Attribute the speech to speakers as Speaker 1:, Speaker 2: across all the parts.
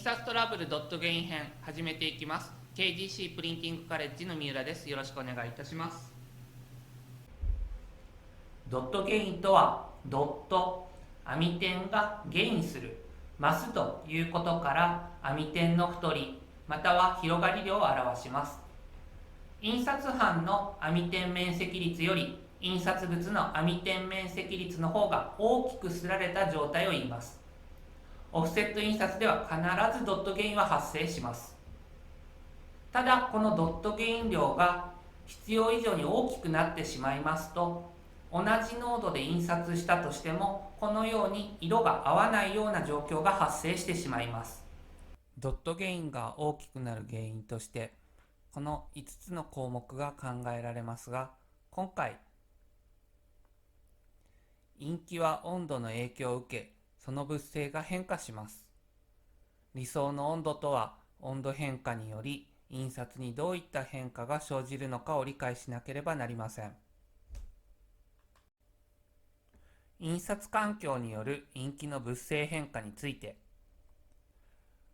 Speaker 1: 冊トラブルドットゲイン編始めていきます。 KGC プリンティングカレッジの三浦です。よろしくお願いいたします。ドットゲインとは、ドット網点がゲインする増すということから、網点の太りまたは広がり量を表します。印刷版の網点面積率より印刷物の網点面積率の方が大きくすられた状態を言います。オフセット印刷では必ずドットゲインは発生します。ただこのドットゲイン量が必要以上に大きくなってしまいますと、同じ濃度で印刷したとしてもこのように色が合わないような状況が発生してしまいます。ドットゲインが大きくなる原因としてこの5つの項目が考えられますが、今回インキは温度の影響を受け、その物性が変化します。理想の温度とは、温度変化により印刷にどういった変化が生じるのかを理解しなければなりません。印刷環境によるインキの物性変化について、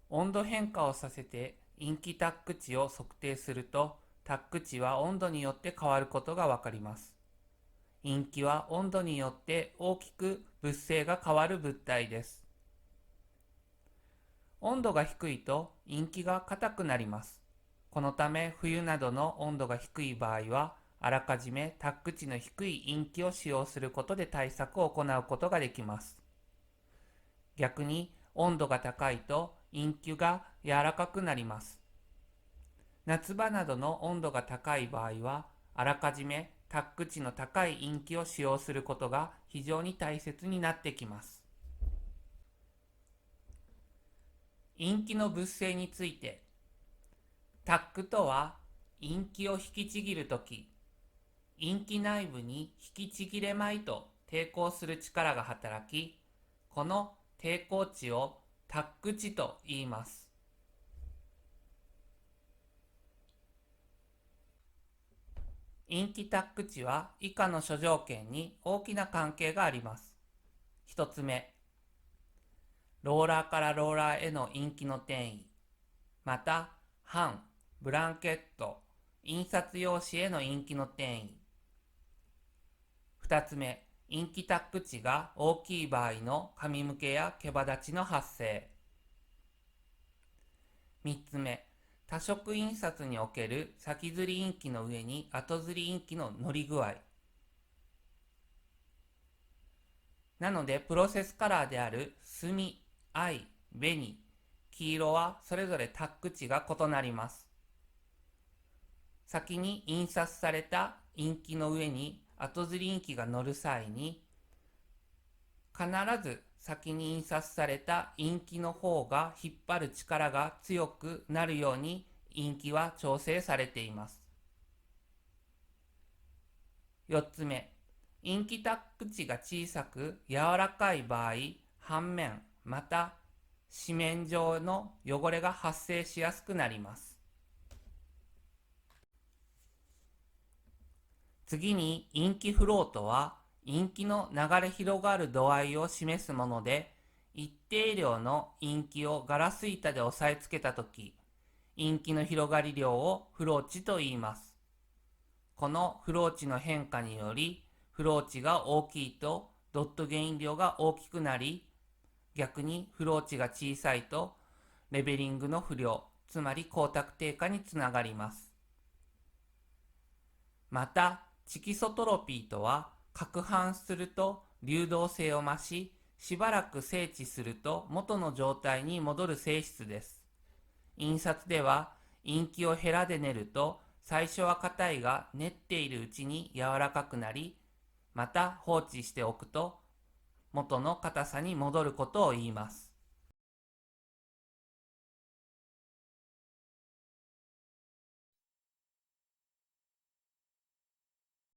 Speaker 1: 温度変化をさせてインキタック値を測定すると、タック値は温度によって変わることがわかります。インキは温度によって大きく物性が変わる物体です。温度が低いとインキが硬くなります。このため冬などの温度が低い場合は、あらかじめタック値の低いインキを使用することで対策を行うことができます。逆に温度が高いとインキが柔らかくなります。夏場などの温度が高い場合は、あらかじめタック値の高いインキを使用することが非常に大切になってきます。インキの物性について、タックとはインキを引きちぎるとき、インキ内部に引きちぎれまいと抵抗する力が働き、この抵抗値をタック値と言います。インキタック値は以下の諸条件に大きな関係があります。一つ目、ローラーからローラーへのインキの転移、また版、ブランケット、印刷用紙へのインキの転移。二つ目、インキタック値が大きい場合の紙向けや毛羽立ちの発生。三つ目、多色印刷における先刷りインキの上に後刷りインキの乗り具合。なのでプロセスカラーである墨、藍、紅、黄色はそれぞれタック値が異なります。先に印刷されたインキの上に後刷りインキが乗る際に、必ず先に印刷されたインキの方が引っ張る力が強くなるようにインキは調整されています。4つ目、インキタック値が小さく柔らかい場合、版面また紙面上の汚れが発生しやすくなります。次にインキフローとは、インキの流れ広がる度合いを示すもので、一定量のインキをガラス板で押さえつけたとき、インキの広がり量をフロー値と言います。このフロー値の変化により、フロー値が大きいとドットゲイン量が大きくなり、逆にフロー値が小さいとレベリングの不良、つまり光沢低下につながります。また、色素トロピーとは、攪拌すると流動性を増し、しばらく静置すると元の状態に戻る性質です。印刷では、インキをヘラで練ると、最初は硬いが練っているうちに柔らかくなり、また放置しておくと元の硬さに戻ることを言います。